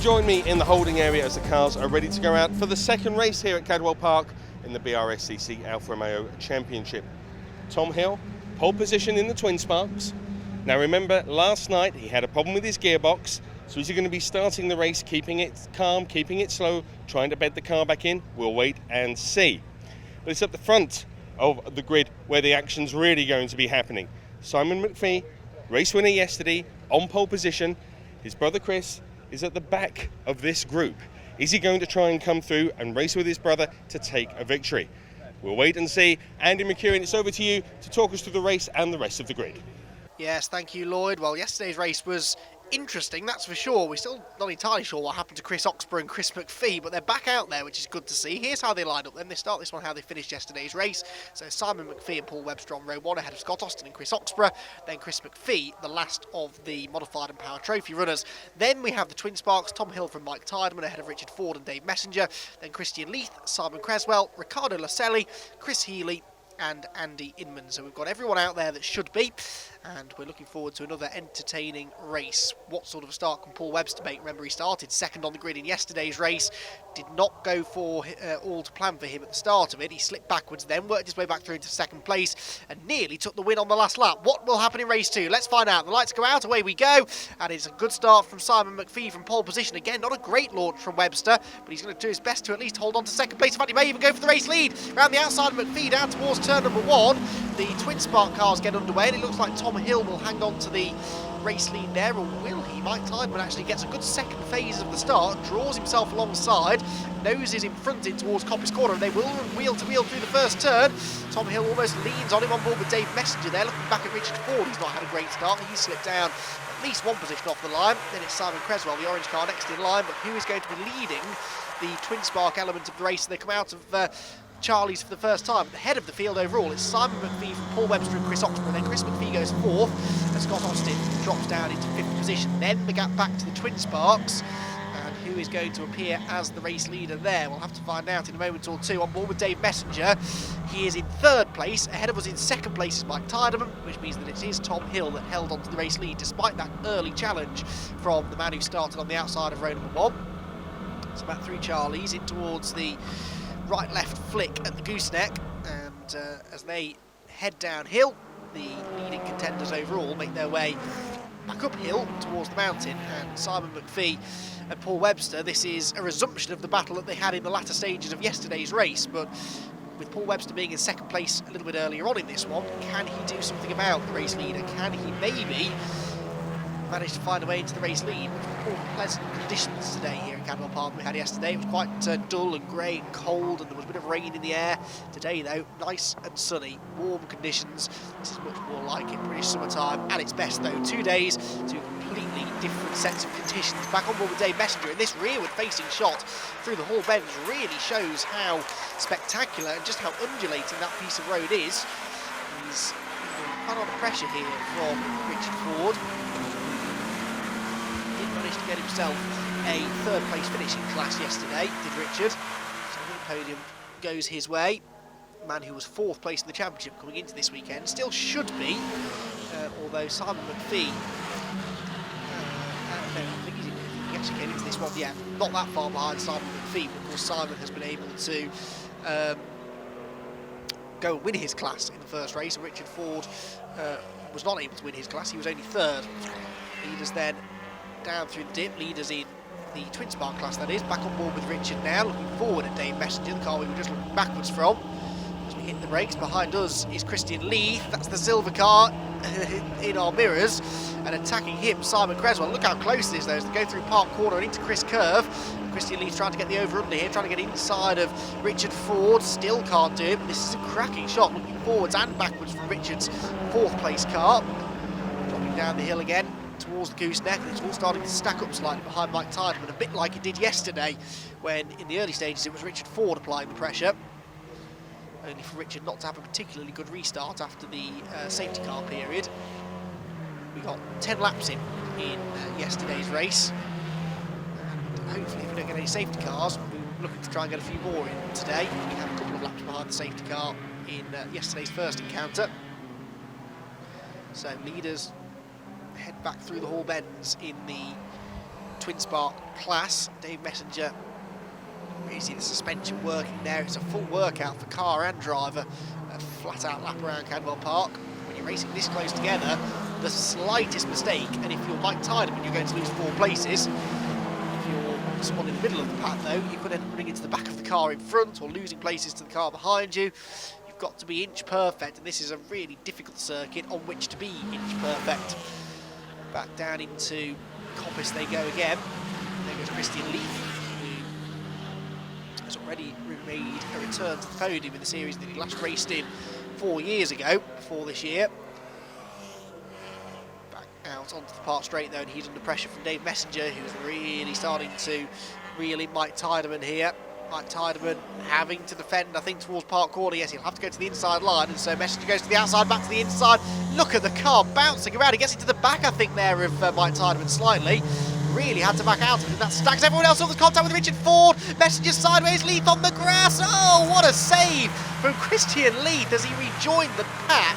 join me in the holding area as the cars are ready to go out for the second race here at Cadwell Park in the BRSCC Alfa Romeo Championship. Tom Hill, pole position in the twin sparks. Now remember, last night he had a problem with his gearbox, so he's going to be starting the race, keeping it calm, keeping it slow, trying to bed the car back in. We'll wait and see. But it's at the front of the grid where the action's really going to be happening. Simon McPhee, race winner yesterday, on pole position. His brother Chris is at the back of this group. Is he going to try and come through and race with his brother to take a victory? We'll wait and see. Andy McEwan, it's over to you to talk us through the race and the rest of the grid. Yes, thank you, Lloyd. Well, yesterday's race was interesting, that's for sure. We're still not entirely sure what happened to Chris Oxborough and Chris McPhee, but they're back out there, which is good to see. Here's how they lined up then. They start this one how they finished yesterday's race. So Simon McPhee and Paul Webster on row 1 ahead of Scott Austin and Chris Oxborough. Then Chris McPhee, the last of the modified and power trophy runners. Then we have the twin sparks, Tom Hill from Mike Tideman ahead of Richard Ford and Dave Messenger. Then Christian Leith, Simon Creswell, Riccardo Lasselli, Chris Healy and Andy Inman. So we've got everyone out there that should be, and we're looking forward to another entertaining race. What sort of a start can Paul Webster make? Remember, he started second on the grid in yesterday's race. Did not go for all to plan for him at the start of it. He slipped backwards, then worked his way back through into second place and nearly took the win on the last lap. What will happen in race 2? Let's find out. The lights go out, away we go, and it's a good start from Simon McPhee from pole position. Again, not a great launch from Webster, but he's going to do his best to at least hold on to second place. In fact, he may even go for the race lead. Around the outside of McPhee down towards turn number 1. The twin spark cars get underway, and it looks like Tom Hill will hang on to the race lead there, or will he? Mike Tideman actually gets a good second phase of the start, draws himself alongside, noses in front in towards Coppice Corner, and they will run wheel to wheel through the first turn. Tom Hill almost leans on him on board with Dave Messenger there. Looking back at Richard Ford, he's not had a great start. He slipped down at least one position off the line. Then it's Simon Creswell, the orange car, next in line, but who is going to be leading the twin spark element of the race? They come out of Charlie's for the first time. At the head of the field overall, it's Simon McPhee from Paul Webster and Chris Oxborough. Then Chris McPhee goes 4th, and Scott Austin drops down into 5th position. Then the gap back to the twin sparks, and who is going to appear as the race leader there? We'll have to find out in a moment or two. On board with Dave Messenger, he is in 3rd place. Ahead of us in 2nd place is Mike Tideman, which means that it is Tom Hill that held on to the race lead despite that early challenge from the man who started on the outside of row number 1. It's about 3 Charlies in towards the right-left flick at the gooseneck, and as they head downhill, the leading contenders overall make their way back uphill towards the mountain. And Simon McPhee and Paul Webster, this is a resumption of the battle that they had in the latter stages of yesterday's race, but with Paul Webster being in 2nd place a little bit earlier on in this one, can he do something about the race leader? Can he maybe managed to find a way into the race lead? All pleasant conditions today here at Cadwell Park we had yesterday. It was quite dull and grey and cold, and there was a bit of rain in the air. Today though, nice and sunny, warm conditions. This is much more like it, British summertime at its best though. 2 days, 2 completely different sets of conditions. Back on board with Dave Messenger, and this rearward facing shot through the Hall Bends really shows how spectacular and just how undulating that piece of road is. He's quite under pressure here from Richard Ford. Managed to get himself a 3rd place finishing class yesterday, did Richard. So the podium goes his way. The man who was 4th place in the championship coming into this weekend still should be, although Simon McPhee, no, I think he actually came into this one, yeah, not that far behind Simon McPhee, but of course Simon has been able to go and win his class in the first race, and Richard Ford was not able to win his class. He was only 3rd. Leaders then down through the dip, leaders in the twin spark class that is, back on board with Richard now, looking forward at Dave Messenger, the car we were just looking backwards from. As we hit the brakes, behind us is Christian Leith, that's the silver car in our mirrors, and attacking him, Simon Creswell. Look how close it is though, as they go through Park Corner and into Chris Curve. Christian Leith trying to get the over-under here, trying to get inside of Richard Ford, still can't do it, but this is a cracking shot, looking forwards and backwards from Richard's 4th place car. Dropping down the hill again towards the gooseneck, and it's all starting to stack up slightly behind Mike Tideman, a bit like it did yesterday when in the early stages it was Richard Ford applying the pressure. Only for Richard not to have a particularly good restart after the safety car period. We got 10 laps in yesterday's race, and hopefully if we don't get any safety cars, we're looking to try and get a few more in today. We have a couple of laps behind the safety car in yesterday's first encounter. So leaders head back through the Hall Bends in the twin spark class. Dave Messenger, you see the suspension working there. It's a full workout for car and driver. A flat out lap around Cadwell Park. When you're racing this close together, the slightest mistake, and if you're Mike Tyderman, you're going to lose 4 places. If you're someone in the middle of the pack though, you could end up running into the back of the car in front or losing places to the car behind you. You've got to be inch perfect, and this is a really difficult circuit on which to be inch perfect. Back down into Coppice they go again. There goes Christian Leith, who has already made a return to the podium in the series that he last raced in 4 years ago, before this year. Back out onto the Park Straight though, and he's under pressure from Dave Messenger, who's really starting to reel in Mike Tyderman here. Mike Tyderman having to defend, I think, towards Park Corner. Yes, he'll have to go to the inside line, and so Messenger goes to the outside, back to the inside. Look at the car bouncing around. He gets into the back, I think, there of Mike Tyderman slightly. Really had to back out of it. That stacks everyone else off the contact with Richard Ford. Messenger sideways, Leith on the grass. Oh, what a save from Christian Leith as he rejoined the pack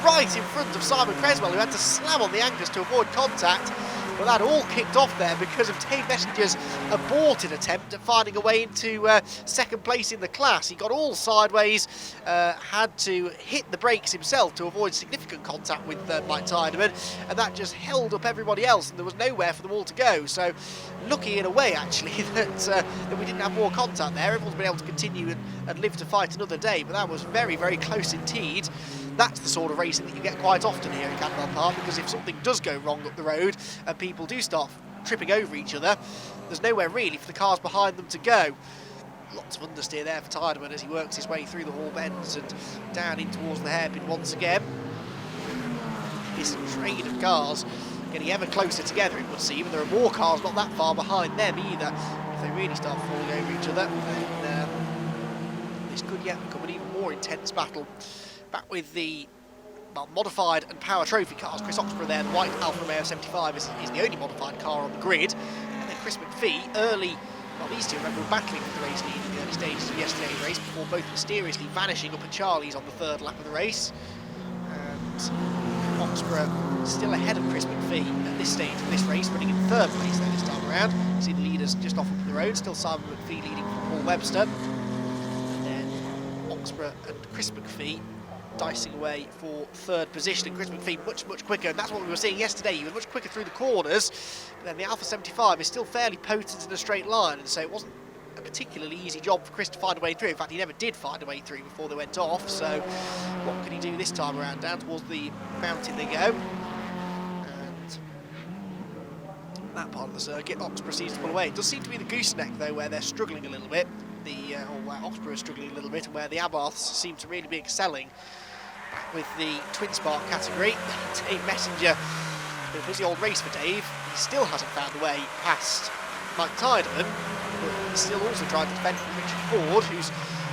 right in front of Simon Creswell, who had to slam on the anchors to avoid contact. But that all kicked off there because of Dave Messenger's aborted attempt at finding a way into second place in the class. He got all sideways, had to hit the brakes himself to avoid significant contact with Mike Tyderman, and that just held up everybody else, and there was nowhere for them all to go. So lucky in a way, actually, that we didn't have more contact there. Everyone's been able to continue and live to fight another day, but that was very, very close indeed. That's the sort of racing that you get quite often here in Cadwell Park, because if something does go wrong up the road and people do start tripping over each other, there's nowhere really for the cars behind them to go. Lots of understeer there for Tyderman as he works his way through the Hall Bends and down in towards the hairpin once again. This train of cars getting ever closer together, it would seem, and there are more cars not that far behind them either. If they really start falling over each other, then this could yet become an even more intense battle. Back with the modified and power trophy cars. Chris Oxborough there, the white Alfa Romeo 75 is the only modified car on the grid. And then Chris McPhee, early, well, these two, remember, were battling for the race lead in the early stages of yesterday's race before both mysteriously vanishing up at Charlie's on the 3rd lap of the race. And Oxborough still ahead of Chris McPhee at this stage of this race, running in 3rd place there this time around. You see the leaders just off up the road, still Simon McPhee leading from Paul Webster. And then Oxborough and Chris McPhee dicing away for 3rd position, and Chris McPhee much quicker, and that's what we were seeing yesterday. He was much quicker through the corners, but then the Alfa 75 is still fairly potent in a straight line, and so it wasn't a particularly easy job for Chris to find a way through. In fact, he never did find a way through before they went off, so what could he do this time around? Down towards the mountain they go, and that part of the circuit, Ox proceeds to pull away. It does seem to be the gooseneck though, where they're struggling a little bit, or where Oxborough is struggling a little bit, and where the Abarths seem to really be excelling. With the twin spark category, Dave Messenger, been a busy old race for Dave. He still hasn't found a way past Mike Tyderman, but he's still also trying to defend from Richard Ford, who's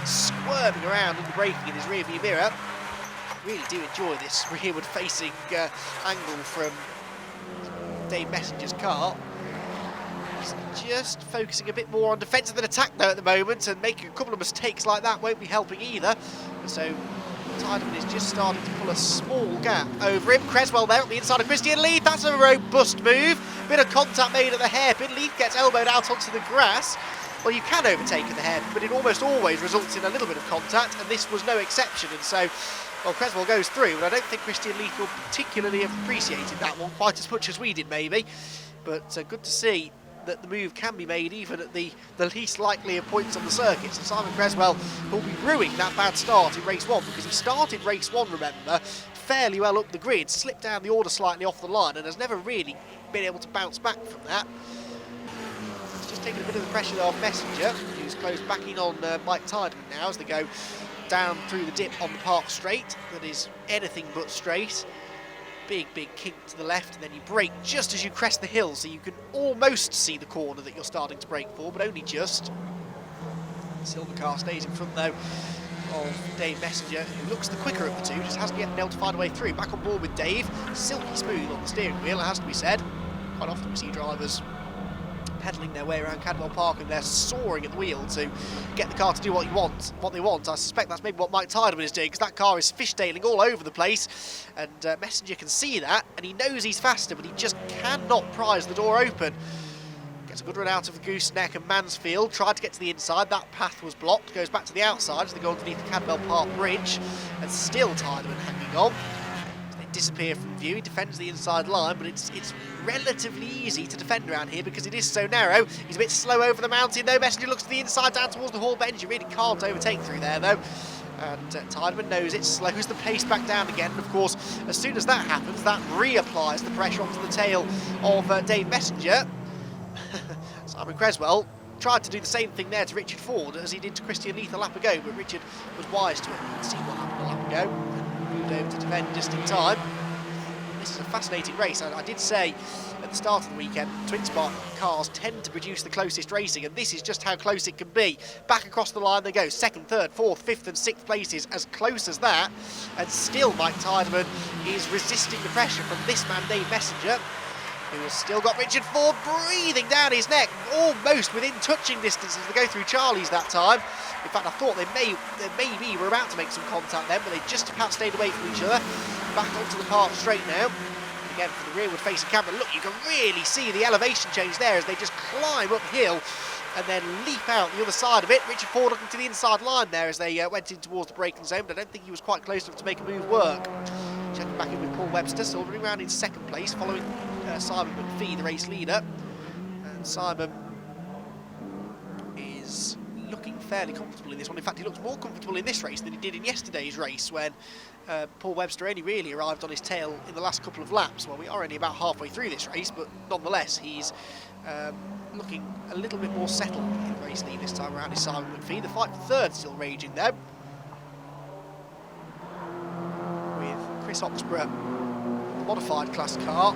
squirming around under braking in his rearview mirror. I really do enjoy this rearward facing angle from Dave Messenger's car. He's just focusing a bit more on defensive than attack though at the moment, and making a couple of mistakes like that won't be helping either. And so Tyderman is just starting to pull a small gap over him. Creswell there at the inside of Christian Leith. That's a robust move. Bit of contact made at the hairpin. Leith gets elbowed out onto the grass. Well, you can overtake at the hairpin, but it almost always results in a little bit of contact, and this was no exception. And so, well, Creswell goes through, and I don't think Christian Leith will particularly have appreciated that one quite as much as we did, maybe. But good to see that the move can be made even at the least likely of points on the circuit. So Simon Creswell will be ruining that bad start in race 1, because he started race 1, remember, fairly well up the grid, slipped down the order slightly off the line, and has never really been able to bounce back from that. It's just taking a bit of the pressure off Messenger, who's closed back in on Mike Tyderman now as they go down through the dip on the Park Straight. That is anything but straight. Big kink to the left, and then you brake just as you crest the hill, so you can almost see the corner that you're starting to brake for, but only just. Silver car stays in front though of Dave Messenger, who looks the quicker of the two, just hasn't yet been able to find a way through. Back on board with Dave, silky smooth on the steering wheel, it has to be said. Quite often we see drivers pedalling their way around Cadwell Park and they're soaring at the wheel to get the car to do what they want. I suspect that's maybe what Mike Tyderman is doing, because that car is fishtailing all over the place, and Messenger can see that, and he knows he's faster, but he just cannot prise the door open. Gets a good run out of the Gooseneck and Mansfield. Tried to get to the inside. That path was blocked. Goes back to the outside as they go underneath the Cadwell Park bridge. And still Tiedemann hanging on. As they disappear from view. He defends the inside line, but it's relatively easy to defend around here because it is so narrow. He's a bit slow over the mountain though. Messenger looks to the inside down towards the Hall bench. You really can't overtake through there though. And Tiedemann knows it, slows the pace back down again. And of course, as soon as that happens, that reapplies the pressure onto the tail of Dave Messenger. Simon Creswell tried to do the same thing there to Richard Ford as he did to Christian Leith a lap ago, but Richard was wise to it. You can see what happened a lap ago and moved over to defend just in time. This is a fascinating race. I did say at the start of the weekend, twin spark cars tend to produce the closest racing, and this is just how close it can be. Back across the line they go, 2nd, 3rd, 4th, 5th and 6th places, as close as that, and still Mike Tiedemann is resisting the pressure from this man Dave Messenger, who has still got Richard Ford breathing down his neck, almost within touching distance as they go through Charlie's that time. In fact, I thought they maybe were about to make some contact then, but they just about stayed away from each other. Back onto the park straight now. Again, for the rearward facing camera, look, you can really see the elevation change there as they just climb uphill and then leap out the other side of it. Richard Ford looking to the inside line there as they went in towards the braking zone, but I don't think he was quite close enough to make a move work. Checking back in with Paul Webster, still running around in 2nd place, following Simon McPhee, the race leader. And Simon is looking fairly comfortable in this one. In fact, he looks more comfortable in this race than he did in yesterday's race when Paul Webster only really arrived on his tail in the last couple of laps. Well, we are only about halfway through this race, but nonetheless, he's looking a little bit more settled in the race lead this time around. Is Simon McPhee. The fight for 3rd still raging though, with Chris Oxborough, the modified class car,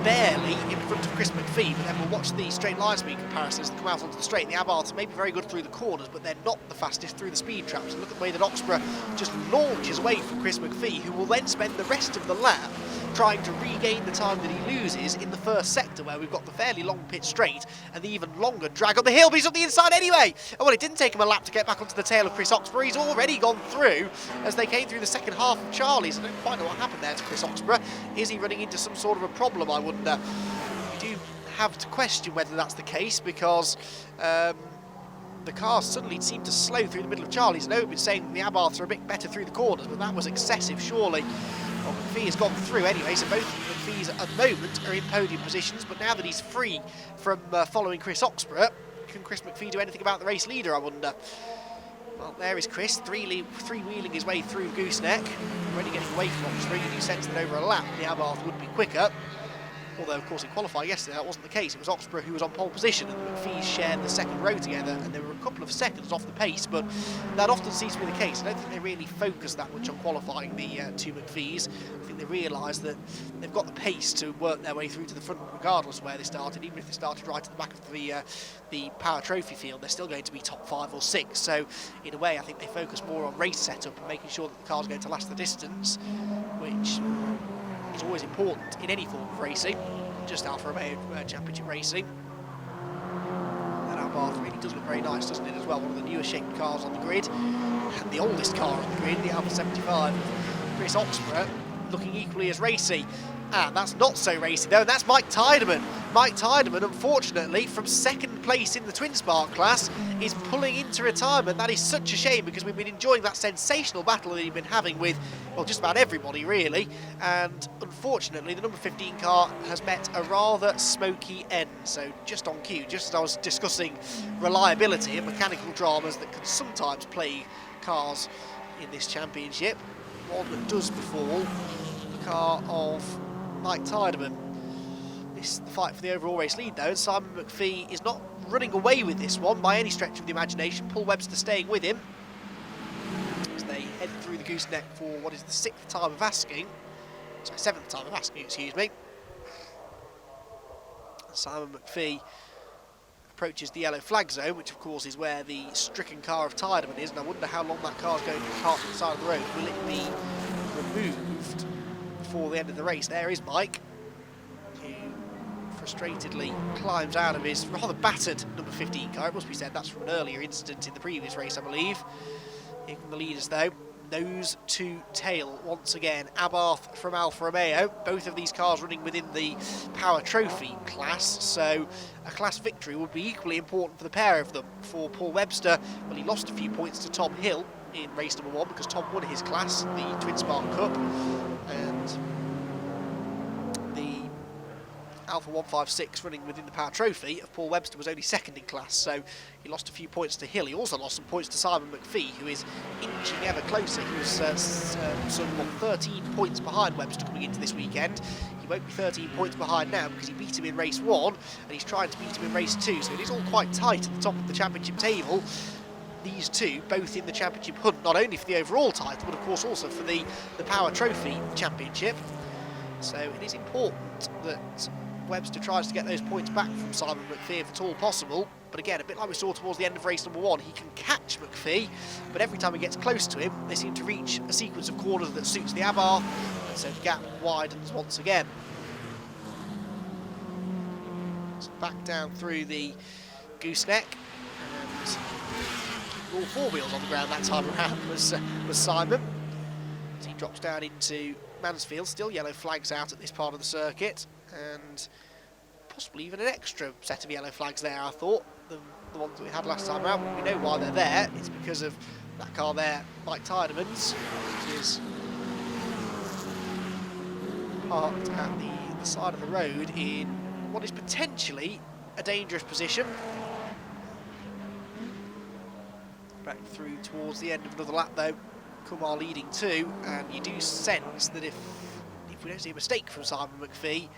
barely in front of Chris McPhee, but then we'll watch the straight line speed comparisons that come out onto the straight. The Abarths may be very good through the corners, but they're not the fastest through the speed traps. And look at the way that Oxborough just launches away from Chris McPhee, who will then spend the rest of the lap trying to regain the time that he loses in the first sector, where we've got the fairly long pit straight and the even longer drag up the hill, but he's up the inside anyway. And well, it didn't take him a lap to get back onto the tail of Chris Oxborough. He's already gone through as they came through the second half of Charlie's. I don't quite know what happened there to Chris Oxborough. Is he running into some sort of a problem, I wonder? We do have to question whether that's the case, because the cars suddenly seemed to slow through the middle of Charlie's. I know we've been saying the Abarths are a bit better through the corners, but that was excessive, surely. Well, McPhee has gone through anyway, so both McPhees at the moment are in podium positions, but now that he's free from following Chris Oxborough, can Chris McPhee do anything about the race leader, I wonder? Well, there is Chris, three-wheeling his way through Gooseneck, already getting away from Oxborough. You do sense that over a lap the Abarth would be quicker. Although, of course, in qualifying yesterday, that wasn't the case. It was Oxborough who was on pole position, and the McPhees shared the second row together, and they were a couple of seconds off the pace, but that often seems to be the case. I don't think they really focus that much on qualifying the two McPhees. I think they realise that they've got the pace to work their way through to the front, regardless of where they started. Even if they started right at the back of the Power Trophy field, they're still going to be top 5 or 6. So, in a way, I think they focus more on race setup and making sure that the car's going to last the distance, which is always important in any form of racing, just Alfa Romeo Championship racing. That Abarth really does look very nice, doesn't it, as well? One of the newer shaped cars on the grid, and the oldest car on the grid, the Alfa 75. Chris Oxborough looking equally as racy. And that's not so racy though, and that's Mike Tiedemann. Mike Tiedemann, unfortunately, from 2nd place in the Twin Spark class, is pulling into retirement. That is such a shame, because we've been enjoying that sensational battle that he's been having with, well, just about everybody, really. And unfortunately, the number 15 car has met a rather smoky end. So just on cue, just as I was discussing reliability and mechanical dramas that can sometimes plague cars in this championship, one that does befall the car of Mike Tiedemann. This is the fight for the overall race lead though, and Simon McPhee is not running away with this one by any stretch of the imagination. Paul Webster staying with him as they head through the Gooseneck for what is the 7th time of asking, excuse me. And Simon McPhee approaches the yellow flag zone, which of course is where the stricken car of Tiedemann is, and I wonder how long that car is going to park on the side of the road. Will it be removed before the end of the race? There is Mike, who frustratedly climbs out of his rather battered number 15 car. It must be said that's from an earlier incident in the previous race, I believe. Here come the leaders though. nose to tail once again. Abarth from Alfa Romeo, both of these cars running within the Power Trophy class, so a class victory would be equally important for the pair of them. For Paul Webster, well, he lost a few points to Tom Hill in race number 1 because Tom won his class, the Twin Spark Cup, and the Alfa 156 running within the Power Trophy of Paul Webster was only second in class, so he lost a few points to Hill. He also lost some points to Simon McPhee, who is inching ever closer. He was some 13 points behind Webster coming into this weekend. He won't be 13 points behind now because he beat him in race 1 and he's trying to beat him in race 2, so it is all quite tight at the top of the championship table. These two both in the championship hunt, not only for the overall title but of course also for the Power Trophy Championship. So it is important that Webster tries to get those points back from Simon McPhee if at all possible. But again, a bit like we saw towards the end of race number 1, he can catch McPhee, but every time he gets close to him, they seem to reach a sequence of corners that suits the Abarth, and so the gap widens once again. So back down through the gooseneck, and all 4 wheels on the ground that time around was Simon. As he drops down into Mansfield, still yellow flags out at this part of the circuit, and possibly even an extra set of yellow flags there, I thought, than the ones that we had last time around. We know why they're there. It's because of that car there, Mike Tideman's, which is parked at the side of the road in what is potentially a dangerous position. Back through towards the end of another lap though, Kumar leading 2, and you do sense that if we don't see a mistake from Simon McPhee,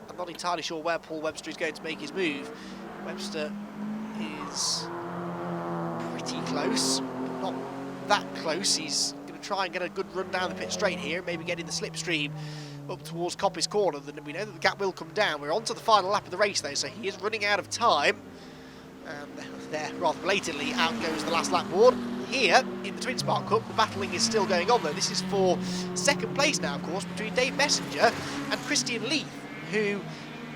I'm not entirely sure where Paul Webster is going to make his move. Webster is pretty close, but not that close. He's going to try and get a good run down the pit straight here, maybe get in the slipstream up towards Coppice Corner. Then we know that the gap will come down. We're on to the final lap of the race though, so he is running out of time. And there, rather blatantly, out goes the last lap board. Here, in the Twin Spark Cup, the battling is still going on though. This is for second place now, of course, between Dave Messenger and Christian Leith, who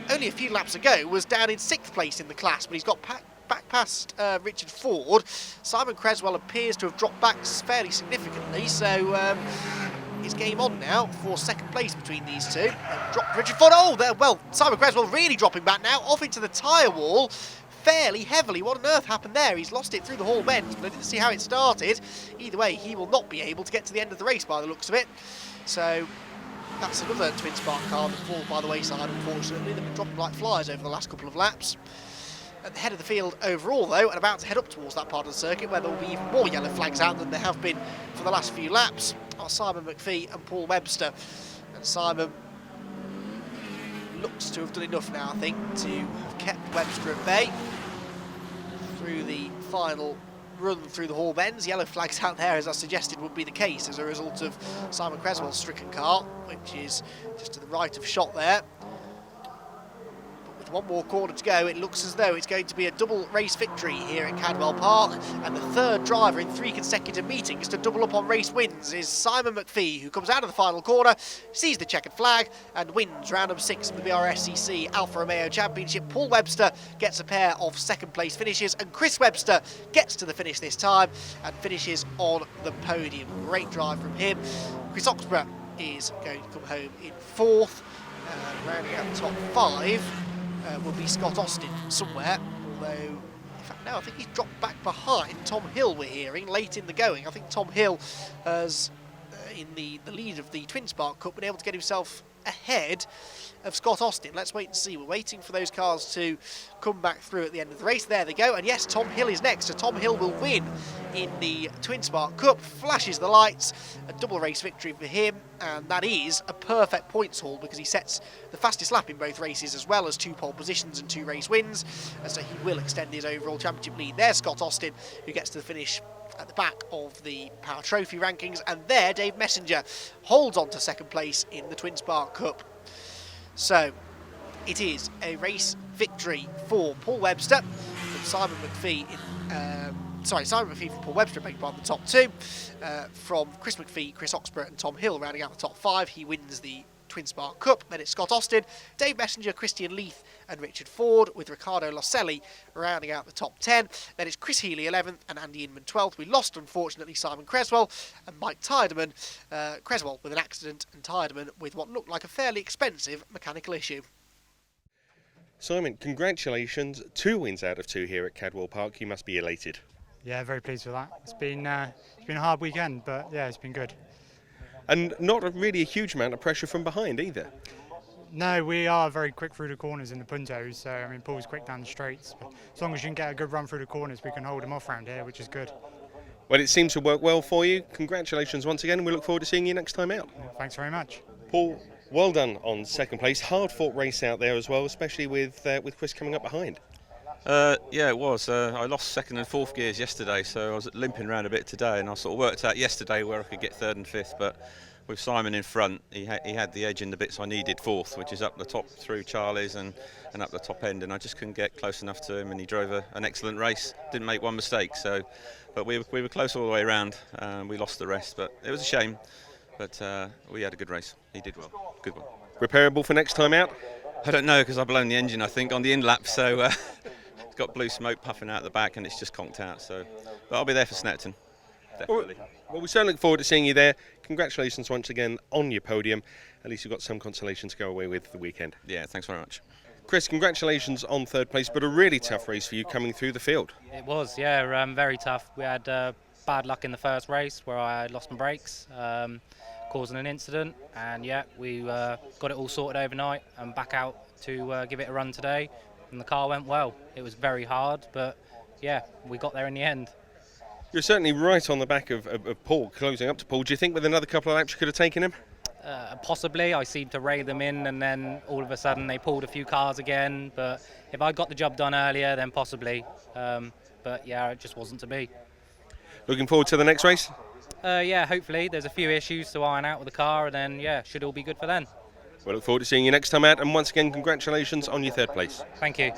only a few laps ago was down in 6th place in the class, but he's got back past Richard Ford. Simon Creswell appears to have dropped back fairly significantly, so it's game on now for second place between these two. Drop Richard Ford, oh, there, well, Simon Creswell really dropping back now, off into the tyre wall fairly heavily. What on earth happened there? He's lost it through the Hall Bends, but I didn't see how it started. Either way, he will not be able to get to the end of the race by the looks of it. So that's another Twin Spark car that falls by the wayside, unfortunately. They've been dropping like flies over the last couple of laps. At the head of the field overall, though, and about to head up towards that part of the circuit where there will be even more yellow flags out than there have been for the last few laps, are Simon McPhee and Paul Webster. And Simon looks to have done enough now, I think, to have kept Webster at bay through the final run through the Hall Bends. Yellow flags out there, as I suggested, would be the case as a result of Simon Creswell's stricken car, which is just to the right of shot there. But with one more corner to go, it looks as though it's going to be a double race victory here at Cadwell Park, and the third driver in 3 consecutive meetings to double up on race wins is Simon McPhee, who comes out of the final corner, sees the checkered flag and wins round number 6 of the BRSCC Alfa Romeo Championship. Paul Webster gets a pair of second place finishes, and Chris Webster gets to the finish this time and finishes on the podium. Great drive from him. Chris Oxborough is going to come home in 4th, rounding out the top 5 will be Scott Austin somewhere, although, in fact, no, I think he's dropped back behind Tom Hill, we're hearing, late in the going. I think Tom Hill has, in the lead of the Twin Spark Cup, been able to get himself ahead of Scott Austin. Let's wait and see. We're waiting for those cars to come back through at the end of the race. There they go, and yes, Tom Hill is next, so Tom Hill will win in the Twin Spark Cup. Flashes the lights, a double race victory for him, and that is a perfect points haul because he sets the fastest lap in both races, as well as 2 pole positions and 2 race wins, and so he will extend his overall championship lead. There's Scott Austin, who gets to the finish at the back of the Power Trophy rankings, and there Dave Messenger holds on to second place in the Twin Spark Cup. So it is a race victory for Paul Webster from Simon McPhee Simon McPhee from Paul Webster, beg your pardon, the top 2, from Chris McPhee, Chris Oxborough and Tom Hill rounding out the top 5. He wins the Twin Spark Cup. Then it's Scott Austin, Dave Messenger, Christian Leith and Richard Ford, with Riccardo Loselli rounding out the top 10. Then it's Chris Healy 11th and Andy Inman 12th. We lost, unfortunately, Simon Creswell and Mike Tideman. Creswell with an accident and Tideman with what looked like a fairly expensive mechanical issue. Simon, congratulations. 2 wins out of 2 here at Cadwell Park. You must be elated. Yeah, very pleased with that. It's been a hard weekend, but yeah, it's been good. And not really a huge amount of pressure from behind either. No, we are very quick through the corners in the puntos, so I mean, Paul's quick down the straights. But as long as you can get a good run through the corners, we can hold him off around here, which is good. Well, it seems to work well for you. Congratulations once again, and we look forward to seeing you next time out. Thanks very much. Paul, well done on second place. Hard fought race out there as well, especially with Chris coming up behind. Yeah, it was. I lost second and fourth gears yesterday, so I was limping around a bit today, and I sort of worked out yesterday where I could get third and fifth, but with Simon in front, he had the edge in the bits I needed fourth, which is up the top through Charlie's and up the top end, and I just couldn't get close enough to him, and he drove an excellent race, didn't make one mistake, but we were close all the way around. We lost the rest, but it was a shame, but we had a good race. He did well, good one. Repairable for next time out? I don't know, because I've blown the engine, I think, on the in lap, so it's got blue smoke puffing out the back and it's just conked out, but I'll be there for Snetterton, definitely. Well, we certainly look forward to seeing you there. Congratulations once again on your podium. At least you've got some consolation to go away with the weekend. Yeah, thanks very much. Chris, congratulations on third place, but a really tough race for you coming through the field. It was, yeah, very tough. We had bad luck in the first race where I lost my brakes, causing an incident, and yeah, we got it all sorted overnight and back out to give it a run today, and the car went well. It was very hard, but yeah, we got there in the end. You're certainly right on the back of Paul, closing up to Paul. Do you think with another couple of laps you could have taken him? Possibly. I seemed to ray them in, and then all of a sudden they pulled a few cars again, but if I got the job done earlier, then possibly. But yeah, it just wasn't to be. Looking forward to the next race? Yeah, hopefully. There's a few issues to iron out with the car, and then yeah, should all be good for then. We'll look forward to seeing you next time out, and once again, congratulations on your third place. Thank you.